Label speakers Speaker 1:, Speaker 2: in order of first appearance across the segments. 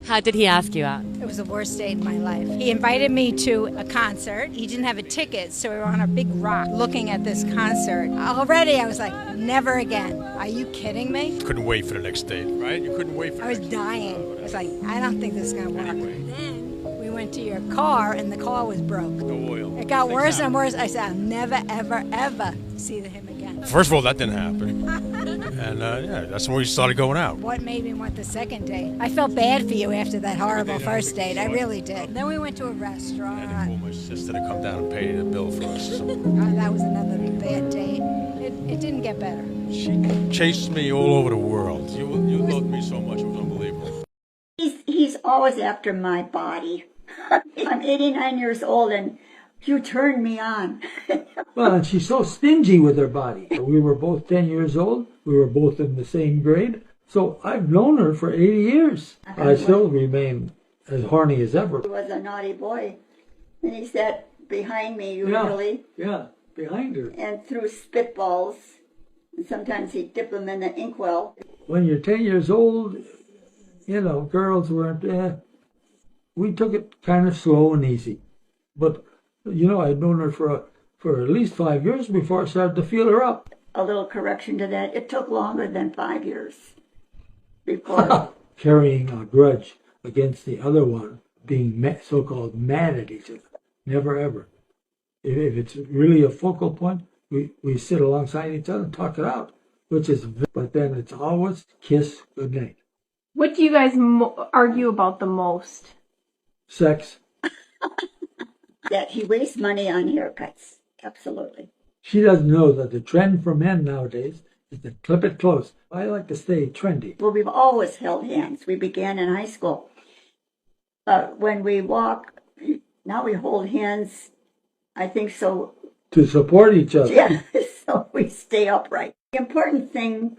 Speaker 1: How did he ask you out?
Speaker 2: It was the worst day of my life. He invited me to a concert. He didn't have a ticket, so we were on a big rock looking at this concert. Already I was like, never again. Are you kidding me?
Speaker 3: Couldn't wait for the next date, right? You couldn't wait for
Speaker 2: I was dying. I was like, I don't think this is going to work. Then we went to your car, and the car was broke.
Speaker 3: No oil.
Speaker 2: It got worse and worse. I said, I'll never, ever, ever see him again.
Speaker 3: First of all, that didn't happen. And yeah, that's when we started going out.
Speaker 2: What made me want the second date? I felt bad for you after that horrible first date. I really did. Then we went to a
Speaker 3: I had to
Speaker 2: restaurant.
Speaker 3: call my sister to come down and pay the bill for us.
Speaker 2: That was another bad date. It didn't get better.
Speaker 3: She chased me all over the world. You loved me so much. It was unbelievable.
Speaker 4: He's always after my body. I'm 89 years old and you turned me on.
Speaker 5: Well, and she's so stingy with her body. We were both 10 years old. We were both in the same grade. So I've known her for 80 years. I still remain as horny as ever.
Speaker 4: He was a naughty boy. And he sat behind me usually.
Speaker 5: Yeah, behind her.
Speaker 4: And threw spitballs. And sometimes he'd dip them in the inkwell.
Speaker 5: When you're 10 years old, you know, girls weren't, we took it kind of slow and easy. But, you know, I'd known her for at least 5 years before I started to feel her up.
Speaker 4: A little correction to that. It took longer than 5 years before.
Speaker 5: Carrying a grudge against the other one, being so-called mad at each other. Never ever. If it's really a focal point, we sit alongside each other and talk it out, but then it's always kiss, good night.
Speaker 6: What do you guys argue about the most?
Speaker 5: Sex.
Speaker 4: That he wastes money on haircuts. Absolutely.
Speaker 5: She doesn't know that the trend for men nowadays is to clip it close. I like to stay trendy.
Speaker 4: Well, we've always held hands. We began in high school. When we walk, now we hold hands, I think so.
Speaker 5: To support each other.
Speaker 4: Yeah, so we stay upright. The important thing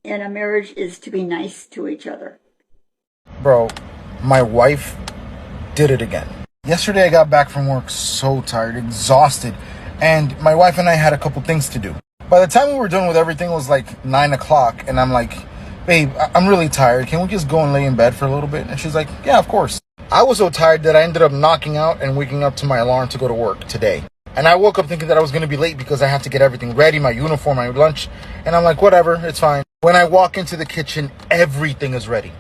Speaker 4: in a marriage is to be nice to each other.
Speaker 7: Bro, my wife did it again. Yesterday I got back from work so tired, exhausted, and my wife and I had a couple things to do. By the time we were done with everything, it was like 9 o'clock, and I'm like, babe, I'm really tired. Can we just go and lay in bed for a little bit? And she's like, yeah, of course. I was so tired that I ended up knocking out and waking up to my alarm to go to work today. And I woke up thinking that I was going to be late because I have to get everything ready, my uniform, my lunch. And I'm like, whatever, it's fine. When I walk into the kitchen, everything is ready.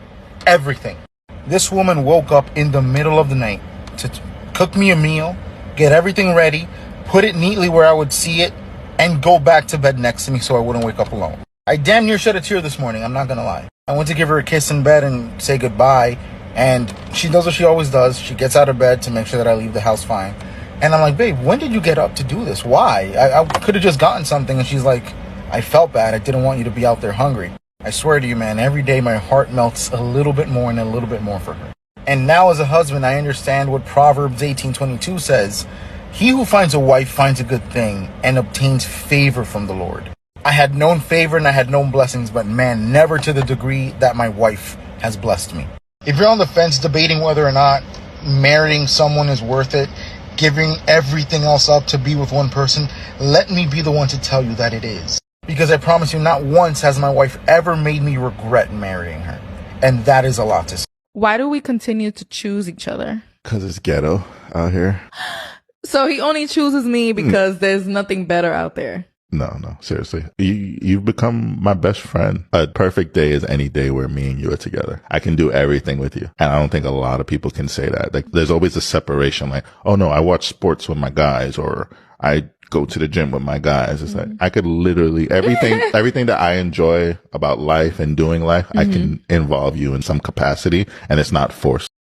Speaker 7: Everything. This woman woke up in the middle of the night to cook me a meal, get everything ready, put it neatly where I would see it, and go back to bed next to me so I wouldn't wake up alone. I damn near shed a tear this morning, I'm not going to lie. I went to give her a kiss in bed and say goodbye, and she does what she always does. She gets out of bed to make sure that I leave the house fine. And I'm like, babe, when did you get up to do this? Why? I could have just gotten something. And she's like, I felt bad. I didn't want you to be out there hungry. I swear to you, man, every day my heart melts a little bit more and a little bit more for her. And now as a husband, I understand what Proverbs 18:22 says. He who finds a wife finds a good thing and obtains favor from the Lord. I had known favor and I had known blessings, but man, never to the degree that my wife has blessed me. If you're on the fence debating whether or not marrying someone is worth it, giving everything else up to be with one person, let me be the one to tell you that it is. Because I promise you, not once has my wife ever made me regret marrying her. And that is a lot to say.
Speaker 8: Why do we continue to choose each other?
Speaker 9: Because it's ghetto out here.
Speaker 8: So he only chooses me because there's nothing better out there.
Speaker 9: No, seriously. You've become my best friend. A perfect day is any day where me and you are together. I can do everything with you. And I don't think a lot of people can say that. Like, there's always a separation. Like, oh no, I watch sports with my guys, or I go to the gym with my guys. It's like, I could literally, everything that I enjoy about life and doing life, I can involve you in some capacity, and it's not forced.